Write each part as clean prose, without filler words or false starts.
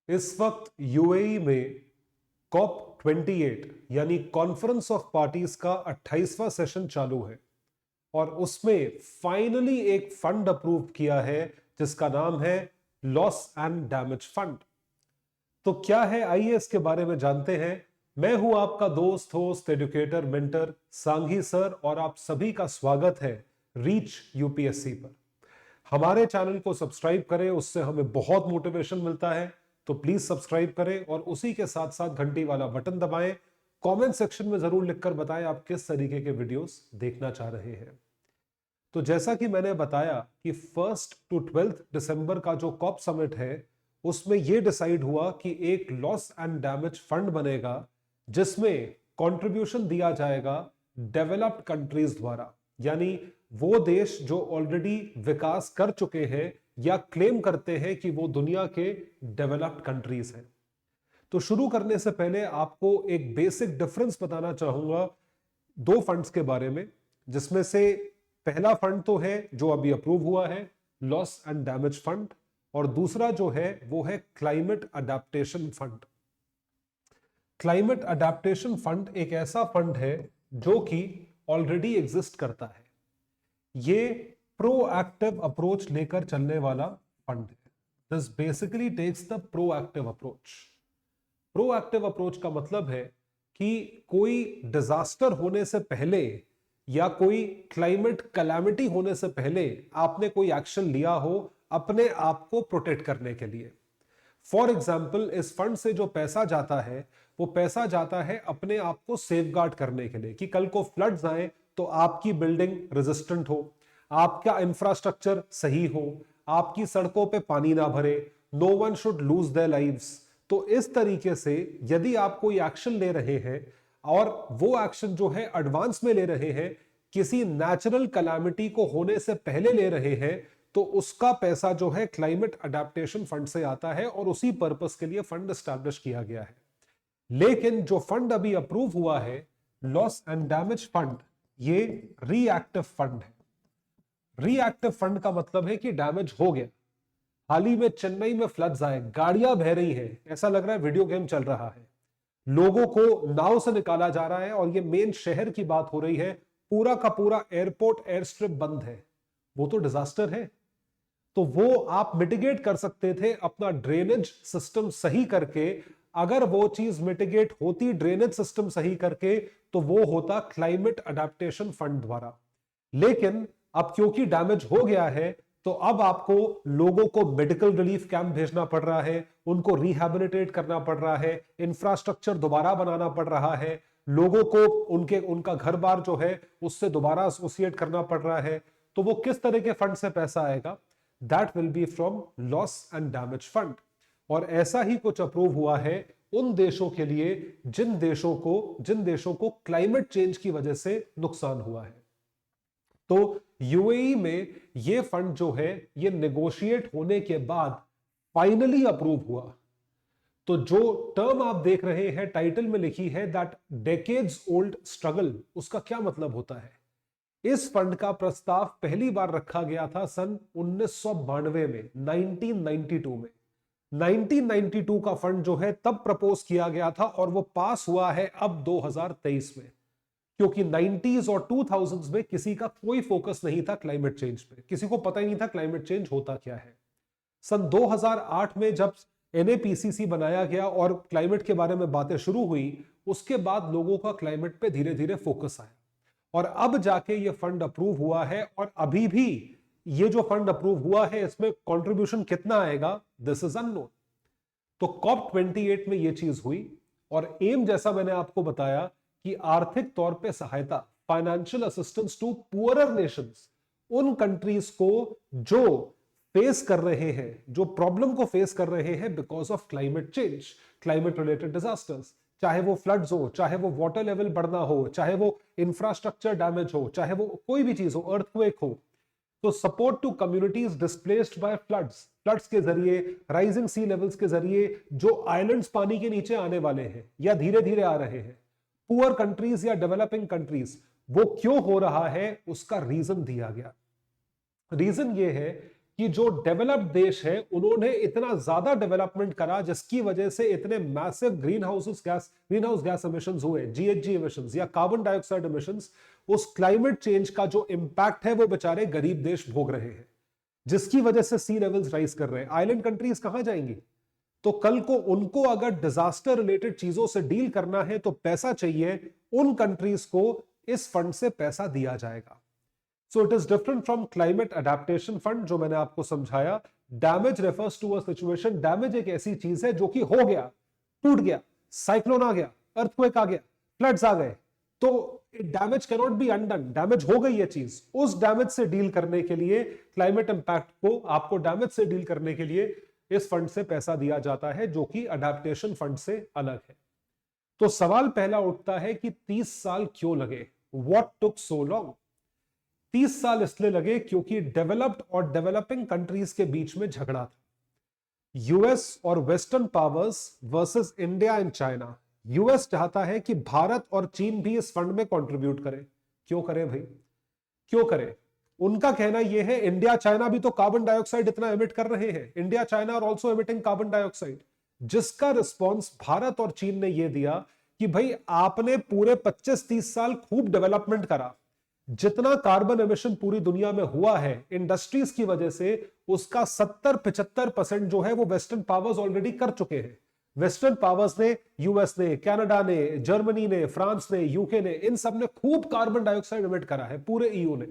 इस वक्त यूएई में कॉप 28 यानी कॉन्फ्रेंस ऑफ पार्टीज का 28वां सेशन चालू है और उसमें फाइनली एक फंड अप्रूव किया है जिसका नाम है लॉस एंड डैमेज फंड। तो क्या है, आइए इसके बारे में जानते हैं। मैं हूं आपका दोस्त, host, educator, mentor Sanghi sir और आप सभी का स्वागत है रीच यूपीएससी पर। हमारे चैनल को सब्सक्राइब करें, उससे हमें बहुत मोटिवेशन मिलता है, तो प्लीज सब्सक्राइब करें और उसी के साथ साथ घंटी वाला बटन दबाएं। कमेंट सेक्शन में जरूर लिखकर बताएं आप किस तरीके के वीडियोस देखना चाह रहे हैं। तो जैसा कि मैंने बताया कि 1 to 12 दिसंबर का जो कॉप समिट है उसमें यह डिसाइड हुआ कि एक लॉस एंड डैमेज फंड बनेगा जिसमें कंट्रीब्यूशन दिया जाएगा डेवलप्ड कंट्रीज द्वारा, यानी वो देश जो ऑलरेडी विकास कर चुके हैं या क्लेम करते हैं कि वो दुनिया के डेवलप्ड कंट्रीज हैं। तो शुरू करने से पहले आपको एक बेसिक डिफरेंस बताना चाहूंगा दो फंड्स के बारे में, जिसमें से पहला फंड तो है जो अभी अप्रूव हुआ है, लॉस एंड डैमेज फंड, और दूसरा जो है वो है climate adaptation fund. Climate adaptation fund एक ऐसा फंड है जो कि ऑलरेडी एग्जिस्ट करता है। ये प्रोएक्टिव अप्रोच लेकर चलने वाला फंड है। This basically takes the proactive approach. Proactive approach का मतलब है कि कोई डिजास्टर होने से पहले या कोई क्लाइमेट कैलामिटी होने से पहले आपने कोई एक्शन लिया हो अपने आप को प्रोटेक्ट करने के लिए। फॉर एग्जाम्पल, इस फंड से जो पैसा जाता है वो पैसा जाता है अपने आप को सेफगार्ड करने के लिए कि कल को फ्लड्स आए तो आपकी बिल्डिंग रेजिस्टेंट हो, आपका इंफ्रास्ट्रक्चर सही हो, आपकी सड़कों पे पानी ना भरे, no one should lose their lives. तो इस तरीके से यदि आप कोई एक्शन ले रहे हैं और वो एक्शन जो है एडवांस में ले रहे हैं, किसी नेचुरल कैलामिटी को होने से पहले ले रहे हैं, तो उसका पैसा जो है क्लाइमेट अडेप्टेशन फंड से आता है और उसी पर्पस के लिए फंड एस्टैब्लिश किया गया है। लेकिन जो फंड अभी अप्रूव हुआ है, लॉस एंड डैमेज फंड, ये रिएक्टिव फंड है। रिएक्टिव फंड का मतलब है कि डैमेज हो गया, हाल ही में चेन्नई में फ्लड्स आए, गाड़ियां बह रही हैं, ऐसा लग रहा है वीडियो गेम चल रहा है, लोगों को नाव से निकाला जा रहा है और ये मेन शहर की बात हो रही है, पूरा का पूरा एयरपोर्ट एयर स्ट्रिप बंद है। वो तो डिजास्टर है। तो वो आप मिटिगेट कर सकते थे अपना ड्रेनेज सिस्टम सही करके। अगर वो चीज मिटिगेट होती ड्रेनेज सिस्टम सही करके तो वो होता क्लाइमेट अडेप्टेशन फंड द्वारा। लेकिन अब क्योंकि डैमेज हो गया है तो अब आपको लोगों को मेडिकल रिलीफ कैंप भेजना पड़ रहा है, उनको रिहैबिलिटेट करना पड़ रहा है, इंफ्रास्ट्रक्चर दोबारा बनाना पड़ रहा है, लोगों को उनका घर बार जो है उससे दोबारा एसोसिएट करना पड़ रहा है। तो वो किस तरह के फंड से पैसा आएगा? That will be from loss and damage fund. और ऐसा ही कुछ अप्रूव हुआ है उन देशों के लिए जिन देशों को क्लाइमेट चेंज की वजह से नुकसान हुआ है। तो यूएई में यह फंड जो है ये नेगोशिएट होने के बाद फाइनली अप्रूव हुआ। तो जो टर्म आप देख रहे हैं टाइटल में लिखी है दैट डेकेड्स ओल्ड स्ट्रगल, उसका क्या मतलब होता है? इस फंड का प्रस्ताव पहली बार रखा गया था सन 1992 में, 1992 में। 1992 का फंड जो है तब प्रपोज किया गया था और वो पास हुआ है अब 2023 में, क्योंकि 90s और 2000s में किसी का कोई फोकस नहीं था क्लाइमेट चेंज पे, किसी को पता ही नहीं था क्लाइमेट चेंज होता क्या है। सन 2008 में जब एनएपीसीसी बनाया गया और क्लाइमेट के बारे में बातें शुरू हुई, उसके बाद लोगों का क्लाइमेट पे धीरे धीरे फोकस आया और अब जाके ये फंड अप्रूव हुआ है। और अभी भी ये जो फंड अप्रूव हुआ है इसमें कंट्रीब्यूशन कितना आएगा, दिस इज अननोन। तो कॉप 28 में ये चीज हुई और एम जैसा मैंने आपको बताया कि आर्थिक तौर पे सहायता, financial assistance to poorer nations, उन कंट्रीज को जो फेस कर रहे हैं, जो प्रॉब्लम को फेस कर रहे हैं because of climate change, climate related disasters, चाहे वो फ्लड्स हो, चाहे वो वाटर लेवल बढ़ना हो, चाहे वो इंफ्रास्ट्रक्चर डैमेज हो, चाहे वो कोई भी चीज हो, अर्थक्वेक हो। तो support to communities displaced by floods के जरिए, राइजिंग सी लेवल्स के जरिए जो आइलैंड्स पानी के नीचे आने वाले हैं या धीरे धीरे आ रहे हैं, पुअर कंट्रीज या डेवलपिंग कंट्रीज, वो क्यों हो रहा है उसका रीजन दिया गया। रीजन ये है कि जो डेवलप्ड देश है उन्होंने इतना ज्यादा डेवलपमेंट करा जिसकी वजह से इतने massive green house gas emissions हुए, जीएचजी एमिशंस या कार्बन डाइऑक्साइड एमिशंस, उस क्लाइमेट चेंज का जो इंपैक्ट है वो बेचारे गरीब देश भोग रहे हैं, जिसकी वजह से सी लेवल्स राइज कर रहे हैं। आइलैंड कंट्रीज कहां जाएंगी? तो कल को उनको अगर डिजास्टर रिलेटेड चीजों से डील करना है तो पैसा चाहिए, उन कंट्रीज को इस फंड से पैसा दिया जाएगा। So it is different from climate adaptation fund जो मैंने आपको समझाया। Damage refers to a situation, damage एक ऐसी चीज है जो कि हो गया, टूट गया, साइक्लोन आ गया, अर्थक्वेक आ गया, फ्लड्स आ गए, तो damage can not be undone, damage हो गई ये चीज। उस डैमेज से डील करने के लिए, क्लाइमेट इंपैक्ट को आपको डैमेज से डील करने के लिए इस फंड से पैसा दिया जाता है, जो कि अडेप्टेशन फंड से अलग है। तो सवाल पहला उठता है कि 30 साल क्यों लगे? What took so long? 30 साल इसलिए लगे क्योंकि डेवलप्ड और डेवलपिंग कंट्रीज के बीच में झगड़ा था। यूएस और western powers versus India and China. US चाहता है कि भारत और चीन भी इस फंड में कंट्रीब्यूट करें। क्यों करें भाई, क्यों करें? उनका कहना यह है, इंडिया चाइना भी तो कार्बन डाइऑक्साइड इतना एमिट कर रहे हैं, India China are also emitting carbon dioxide. जिसका रिस्पॉन्स भारत और चीन ने यह दिया कि भाई आपने पूरे 25-30 साल खूब डेवलपमेंट करा, जितना कार्बन एमिशन पूरी दुनिया में हुआ है इंडस्ट्रीज की वजह से, उसका 70-75% जो है वो वेस्टर्न पावर्स ऑलरेडी कर चुके हैं। वेस्टर्न पावर्स ने, यूएस ने, कनाडा ने, जर्मनी ने, फ्रांस ने, यूके ने, इन सब ने खूब कार्बन डाइऑक्साइड एमिट करा है, पूरे ईयू ने।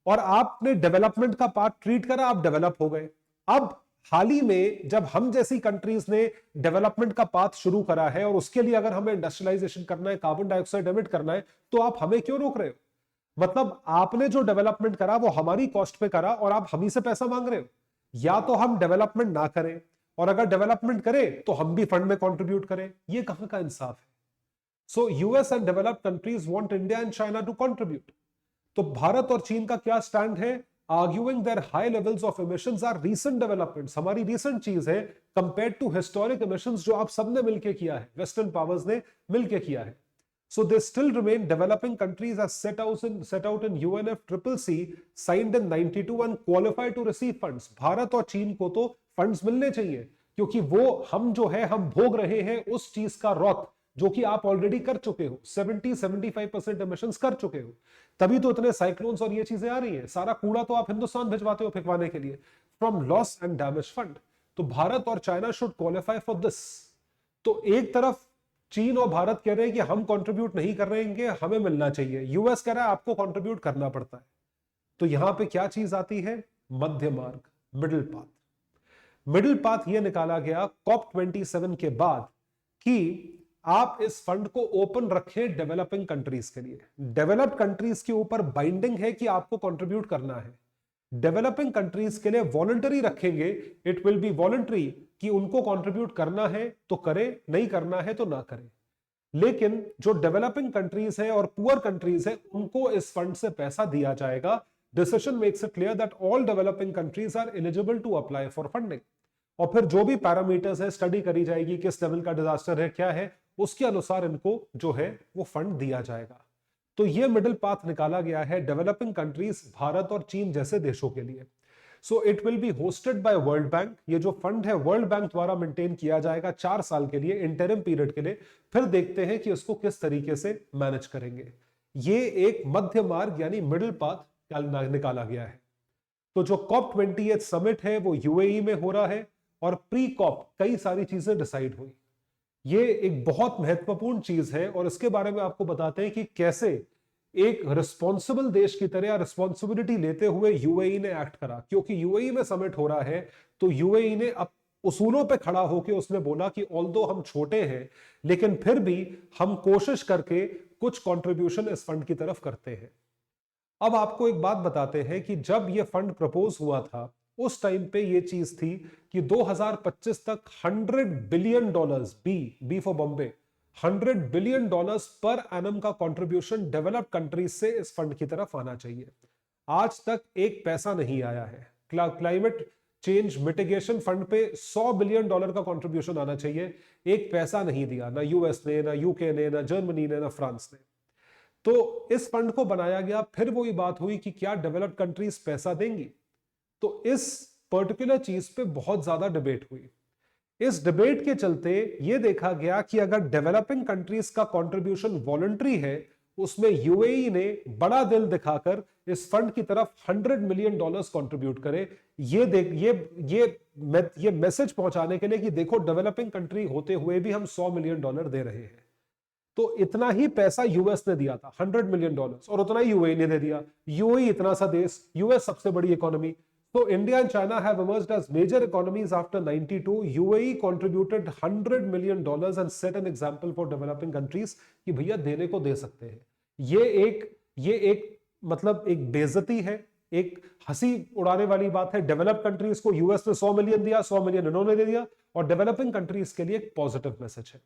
और आपने डेवलपमेंट का पार्ट ट्रीट करा, आप डेवलप हो गए। अब हाल ही में जब हम जैसी कंट्रीज ने डेवलपमेंट का पाथ शुरू करा है और उसके लिए अगर हमें इंडस्ट्रियलाइजेशन करना है, कार्बन डाइऑक्साइड एमिट करना है, तो आप हमें क्यों रोक रहे हो? मतलब आपने जो डेवलपमेंट करा वो हमारी कॉस्ट पे करा और आप हम ही से पैसा मांग रहे हो। या तो हम डेवलपमेंट ना करें, और अगर डेवलपमेंट करें तो हम भी फंड में कंट्रीब्यूट करें। ये कहां का इंसाफ है? So US and developed countries want India and China to contribute. तो भारत और चीन का क्या स्टैंड है? Arguing their high levels of emissions or recent developments, हमारी रीसेंट चीज है कंपेयर्ड टू हिस्टोरिक इमिशंस जो आप सबने मिलकर किया है, वेस्टर्न पावर्स ने मिलकर किया है। So they still remain developing countries as set out in UNFCCC signed in 92 and qualified to receive funds. Bharat और चीन को तो फंड्स मिलने चाहिए, क्योंकि वो हम जो है हम भोग रहे हैं उस चीज का रॉक जो कि आप ऑलरेडी कर चुके हो, 70-75% एमिशंस कर चुके हो। तभी तो इतने साइक्लोन्स और ये चीजें आ रही हैं। सारा कूड़ा तो आप हिंदुस्तान भिजवाते हो फेंकवाने के लिए from loss and damage fund. तो भारत और China should qualify for this. तो एक तरफ चीन और भारत कह रहे हैं कि हम कंट्रीब्यूट नहीं कर रहे हैं, हमें मिलना चाहिए। यूएस कह रहा है आपको कंट्रीब्यूट करना पड़ता है। तो यहां पे क्या चीज आती है? मध्य मार्ग, मिडिल पाथ। मिडिल पाथ यह निकाला गया कॉप 27 के बाद कि आप इस फंड को ओपन रखें डेवलपिंग कंट्रीज के लिए। डेवलप्ड कंट्रीज के ऊपर बाइंडिंग है कि आपको कंट्रीब्यूट करना है। डेवलपिंग कंट्रीज के लिए वॉलंटरी रखेंगे, इट विल बी वॉलंटरी कि उनको कंट्रीब्यूट करना है तो करे, नहीं करना है तो ना करे। लेकिन जो डेवलपिंग कंट्रीज है और पुअर कंट्रीज है उनको इस फंड से पैसा दिया जाएगा। Decision makes it clear that all developing countries are eligible to apply for funding. और फिर जो भी पैरामीटर्स है स्टडी करी जाएगी, किस लेवल का डिजास्टर है, क्या है, उसके अनुसार इनको जो है वो फंड दिया जाएगा। तो ये मिडिल पाथ निकाला गया है डेवलपिंग कंट्रीज, भारत और चीन जैसे देशों के लिए। So it will be hosted by world bank. ये जो फंड है वर्ल्ड बैंक द्वारा मेंटेन किया जाएगा 4 साल के लिए, इंटरिम पीरियड के लिए। फिर देखते हैं कि उसको किस तरीके से मैनेज करेंगे। ये एक मध्य मार्ग यानी मिडिल पाथ निकाला गया है। तो जो कॉप 28 समिट है वो यूएई में हो रहा है और प्री कॉप कई सारी चीजें डिसाइड हुई। ये एक बहुत महत्वपूर्ण चीज है और इसके बारे में आपको बताते हैं कि कैसे एक रिस्पॉन्सिबल देश की तरह रिस्पॉन्सिबिलिटी लेते हुए यूएई ने एक्ट करा। क्योंकि यूएई में समिट हो रहा है तो यूएई ने अब उसूलों पे खड़ा होकर उसने बोला कि ऑल्दो हम छोटे हैं लेकिन फिर भी हम कोशिश करके कुछ कंट्रीब्यूशन इस फंड की तरफ करते हैं। अब आपको एक बात बताते हैं कि जब यह फंड प्रपोज हुआ था उस टाइम पे ये चीज थी कि 2025 तक $100 billion, B for Bombay, $100 billion per annum का कंट्रीब्यूशन डेवलप्ड कंट्रीज से इस फंड की तरफ आना चाहिए। आज तक एक पैसा नहीं आया है। क्लाइमेट चेंज मिटिगेशन फंड पे $100 बिलियन का कंट्रीब्यूशन आना चाहिए, एक पैसा नहीं दिया, ना यूएस ने, ना यूके ने, ना जर्मनी ने, ना फ्रांस ने। तो इस फंड को बनाया गया। फिर वही बात हुई कि क्या डेवलप्ड कंट्रीज पैसा देंगी? तो इस पर्टिकुलर चीज पे बहुत ज्यादा डिबेट हुई। इस डिबेट के चलते यह देखा गया कि अगर डेवलपिंग कंट्रीज का कंट्रीब्यूशन वॉलंटरी है, उसमें यूएई ने बड़ा दिल दिखाकर इस फंड की तरफ $100 मिलियन कंट्रीब्यूट करे। ये मैसेज पहुंचाने के लिए कि देखो डेवलपिंग कंट्री होते हुए भी हम $100 मिलियन दे रहे हैं। तो इतना ही पैसा यूएस ने दिया था, $100 मिलियन, और उतना ही यूएई ने दे दिया। यूएई इतना सा देश, यूएस सबसे बड़ी economy. So India and China have emerged as major economies after 92. UAE contributed $100 million and set an example for developing countries कि भैया देने को दे सकते हैं। ये एक मतलब एक बेइज्जती है, एक हंसी उड़ाने वाली बात है। डेवलप कंट्रीज को यूएस ने 100 मिलियन दिया, 100 मिलियन इन्होंने दे दिया, और डेवलपिंग कंट्रीज के लिए एक पॉजिटिव मैसेज है।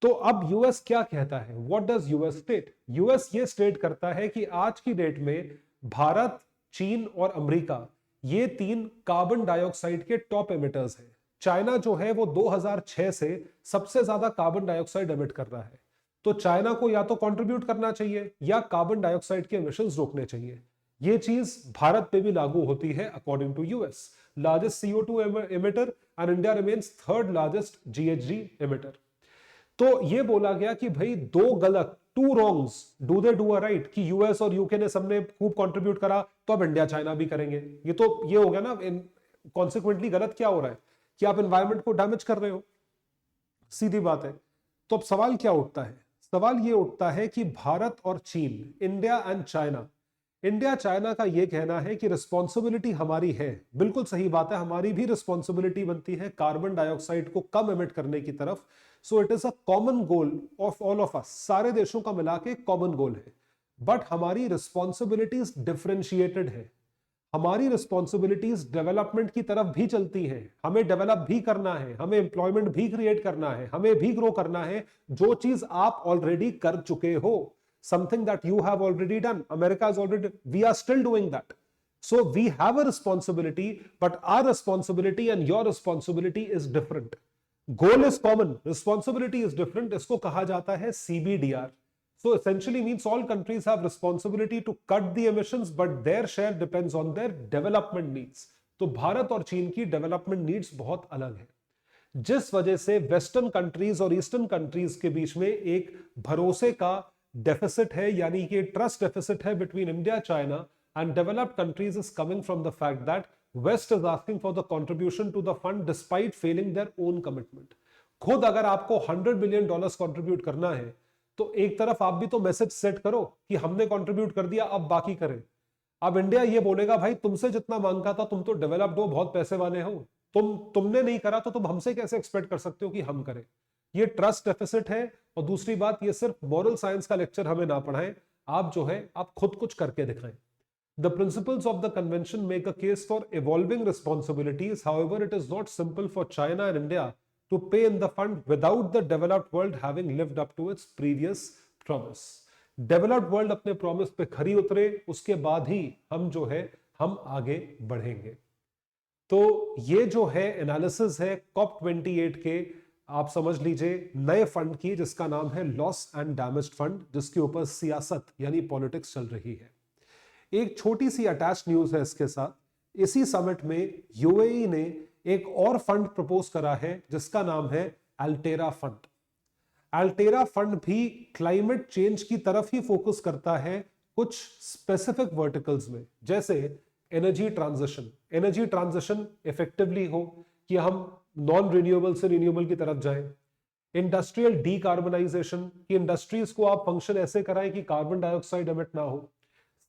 तो अब यूएस क्या कहता है? What does US state? US ये स्टेट करता है कि आज की डेट में भारत, चीन और अमेरिका, ये तीन कार्बन डाइऑक्साइड के टॉप एमिटर्स हैं। चाइना जो है वो 2006 से सबसे ज्यादा कार्बन डाइऑक्साइड एमिट कर रहा है। तो चाइना को या तो कंट्रीब्यूट करना चाहिए या कार्बन डाइऑक्साइड के एमिशंस रोकने चाहिए। ये चीज भारत पे भी लागू होती है according to US, largest CO2 emitter, and India remains third largest GHG emitter. तो ये बोला गया कि भाई दो गलत, two wrongs do they do a right, कि यूएस और यूके ने सबने खूब कंट्रीब्यूट करा तो अब इंडिया चाइना भी करेंगे। ये हो गया ना। कॉन्सिक्वेंटली गलत क्या हो रहा है कि आप एनवायरमेंट को डैमेज कर रहे हो, सीधी बात है। तो अब सवाल क्या उठता है? सवाल ये उठता है कि भारत और चीन, India and China, India China का यह कहना है कि रिस्पॉन्सिबिलिटी हमारी है। बिल्कुल सही बात है, हमारी भी रिस्पॉन्सिबिलिटी बनती है कार्बन डाइऑक्साइड को कम एमिट करने की तरफ। सो it is a common goal of all of us, सारे देशों का मिला के कॉमन गोल है। बट हमारी रिस्पॉन्सिबिलिटीज डिफरेंशिएटेड है। हमारी रिस्पॉन्सिबिलिटीज डेवलपमेंट की तरफ भी चलती हैं। हमें डेवलप भी करना है, हमें एम्प्लॉयमेंट भी क्रिएट करना है, हमें भी ग्रो करना है, जो चीज आप ऑलरेडी कर चुके हो। Something that you have already done. America is already, we are still doing that. So we have a responsibility, but our responsibility and your responsibility is different. Goal is common, responsibility is different. इसको कहा जाता है CBDR. So essentially means all countries have responsibility to cut the emissions, but their share depends on their development needs. तो भारत और चीन की development needs बहुत अलग है, जिस वजह से वेस्टर्न कंट्रीज और ईस्टर्न कंट्रीज के बीच में एक भरोसे का डेफिसिट है, यानी कि ट्रस्ट डेफिसिट है between India, China and developed countries is coming from the fact that west is asking for the contribution to the fund despite failing their own commitment. खुद अगर आपको $100 बिलियन कंट्रीब्यूट करना है, तो एक तरफ आप भी तो मैसेज सेट करो कि हमने कंट्रीब्यूट कर दिया, अब बाकी करें। अब इंडिया ये बोलेगा भाई तुमसे जितना मांगा था, तुम तो डेवलप्ड हो, बहुत पैसे वाले हो, तुमने नहीं करा तो तुम हमसे कैसे एक्सपेक्ट कर सकते हो कि हम करें। ये ट्रस्ट डेफिसिट है। और दूसरी बात, ये सिर्फ मॉरल साइंस का लेक्चर हमें ना पढ़ाएं, आप जो है आप खुद कुछ करके दिखाएं। The principles of the convention make a case for evolving responsibilities, however it is not simple for China and India to pay in the fund without the developed world having lived up to its previous promise. Developed world अपने promise पे खरी उतरे, उसके बाद ही हम जो है हम आगे बढ़ेंगे। तो ये जो है एनालिसिस है COP28 के, आप समझ लीजिए नए फंड की, जिसका नाम है लॉस एंड डैमेज फंड, जिसके ऊपर सियासत यानी पॉलिटिक्स चल रही है। एक छोटी सी अटैच न्यूज है इसके साथ, इसी समिट में यूएई ने एक और फंड प्रपोज करा है जिसका नाम है अल्टेरा फंड। अल्टेरा फंड भी क्लाइमेट चेंज की तरफ ही फोकस करता है कुछ स्पेसिफिक वर्टिकल्स में, जैसे energy transition. Energy transition effectively हो कि हम नॉन रिन्यूएबल से रिन्यूएबल की तरफ जाएं। इंडस्ट्रियल डीकार्बनाइजेशन, की इंडस्ट्रीज को आप फंक्शन ऐसे कराएं कि कार्बन डाइऑक्साइड एमिट ना हो।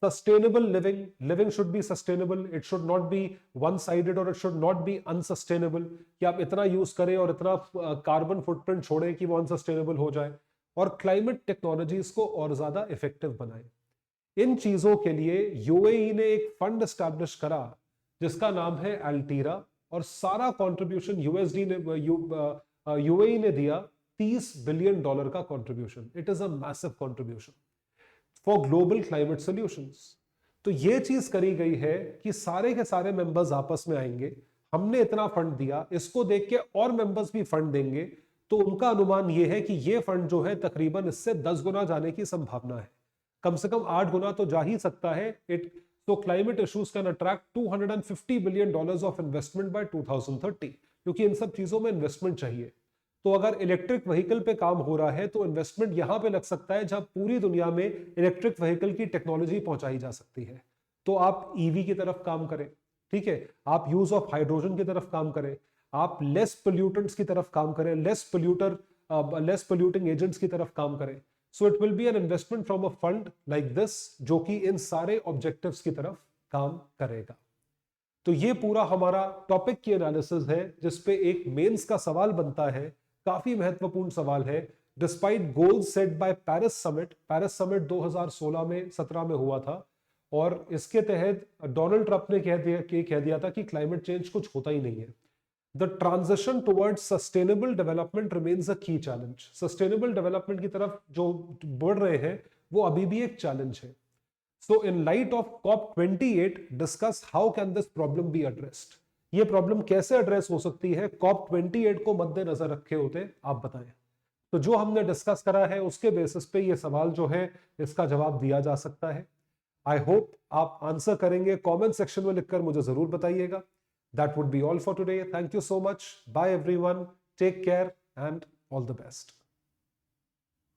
Sustainable living, living should be sustainable, it should not be one sided और it should not be unsustainable, कि आप इतना यूज करें और इतना कार्बन फुटप्रिंट छोड़ें कि वो अनसस्टेनेबल हो जाए। और क्लाइमेट टेक्नोलॉजीज को और ज्यादा इफेक्टिव बनाएं। इन चीजों के लिए यूएई ने एक फंड एस्टैब्लिश करा जिसका नाम है अल्टीरा, और सारा कंट्रीब्यूशन यूएई ने दिया $30 बिलियन का contribution. It is a massive contribution for global climate solutions. तो ये चीज करी गई है कि सारे के सारे मेंबर्स आपस में आएंगे, हमने इतना फंड दिया, इसको देख के और मेंबर्स भी फंड देंगे, तो उनका अनुमान यह है कि ये फंड जो है तकरीबन इससे 10 गुना जाने की संभावना है। कम से कम 8 गुना तो जा ही सकता है। So climate issues can attract $250 billion of investment by 2030, क्योंकि इन सब चीजों में इन्वेस्टमेंट चाहिए। तो अगर इलेक्ट्रिक व्हीकल पे काम हो रहा है तो इन्वेस्टमेंट यहां पे लग सकता है जहां पूरी दुनिया में इलेक्ट्रिक व्हीकल की टेक्नोलॉजी पहुंचाई जा सकती है। तो आप ईवी की तरफ काम करें, ठीक है, आप यूज ऑफ हाइड्रोजन की तरफ काम करें, आप लेस पोल्यूटेंट्स की तरफ काम करें, लेस पोल्यूटिंग एजेंट्स की तरफ काम करें। So it will be an investment from a fund like this, जो कि इन सारे ऑब्जेक्टिव्स की तरफ काम करेगा। तो ये पूरा हमारा टॉपिक की एनालिसिस है, जिसपे एक मेंस का सवाल बनता है, काफी महत्वपूर्ण सवाल है। Despite goals set by Paris summit 2016 में 17 में हुआ था, और इसके तहत डोनाल्ड ट्रंप ने कह दिया था कि क्लाइमेट चेंज कुछ होता ही नहीं है। The transition towards sustainable development remains अ की चैलेंज। सस्टेनेबल डेवलपमेंट की तरफ जो बढ़ रहे हैं वो अभी भी एक चैलेंज है। So in light of COP28, discuss how can this problem be addressed? ये प्रॉब्लम कैसे एड्रेस हो सकती है COP28 को मद्देनजर रखे होते, आप बताएं। तो जो हमने डिस्कस करा है उसके बेसिस पे ये सवाल जो है इसका जवाब दिया जा सकता है। आई होप आप आंसर करेंगे, कमेंट सेक्शन में लिखकर मुझे जरूर बताइएगा। That would be all for today. Thank you so much, bye everyone, take care and all the best.